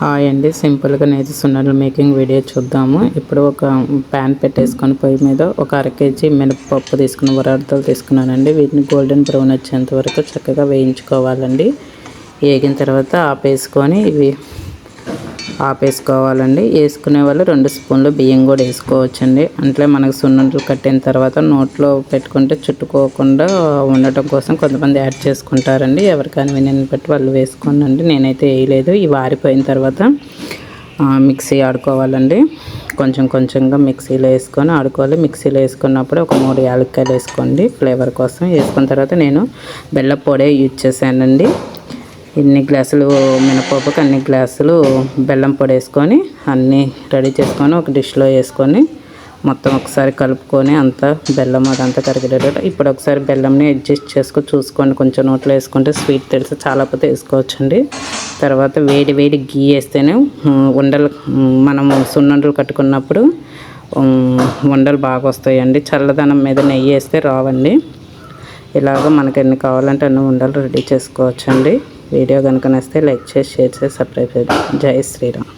Hi అండి, సింపుల్గా నేతి సున్నుండలు మేకింగ్ వీడియో చూద్దాము. ఇప్పుడు ఒక ప్యాన్ పెట్టేసుకొని పొయ్యి మీద ఒక 1/2 kg మినపప్పు తీసుకుని ఉరవడితో తీసుకున్నానండి. వీటిని గోల్డెన్ బ్రౌన్ వచ్చేంత వరకు చక్కగా వేయించుకోవాలండి. వేగిన తర్వాత ఆపేసుకోవాలండి. వేసుకునే వాళ్ళు 2 స్పూన్లు బియ్యం కూడా వేసుకోవచ్చండి. అంటే మనకు సున్నుండలు కట్టిన తర్వాత నోట్లో పెట్టుకుంటే చుట్టుకోకుండా ఉండటం కోసం కొంతమంది యాడ్ చేసుకుంటారండి. ఎవరికైనా వినని బట్టి వాళ్ళు వేసుకోనండి. నేనైతే వేయలేదు. ఇవి ఆరిపోయిన తర్వాత మిక్సీ ఆడుకోవాలండి. కొంచెంగా మిక్సీలో వేసుకొని ఆడుకోవాలి. మిక్సీలో వేసుకున్నప్పుడు ఒక 3 యాలక్కాయలు వేసుకోండి ఫ్లేవర్ కోసం. వేసుకున్న తర్వాత నేను బెల్లం పొడి యూజ్ చేశానండి. ఇన్ని గ్లాసులు మినపప్పుకి అన్ని గ్లాసులు బెల్లం పొడి వేసుకొని అన్నీ రెడీ చేసుకొని ఒక డిష్లో వేసుకొని మొత్తం ఒకసారి కలుపుకొని అంతా బెల్లం అదంతా కరిగేటట్టు. ఇప్పుడు ఒకసారి బెల్లంని అడ్జస్ట్ చేసుకొని చూసుకోండి. కొంచెం నోట్లో వేసుకుంటే స్వీట్ తెలుసు, చాలా పోతే వేసుకోవచ్చండి. తర్వాత వేడి గీ వేస్తేనే మనము సున్నుండలు కట్టుకున్నప్పుడు ఉండలు బాగా వస్తాయండి. చల్లదనం మీద నెయ్యి వేస్తే రావండి. ఇలాగ మనకి ఎన్ని కావాలంటే అన్ని ఉండలు రెడీ చేసుకోవచ్చండి. వీడియో కనుక నచ్చితే లైక్ చేసి షేర్ చేసి సబ్స్క్రైబ్ చేయండి. జై శ్రీరామ్.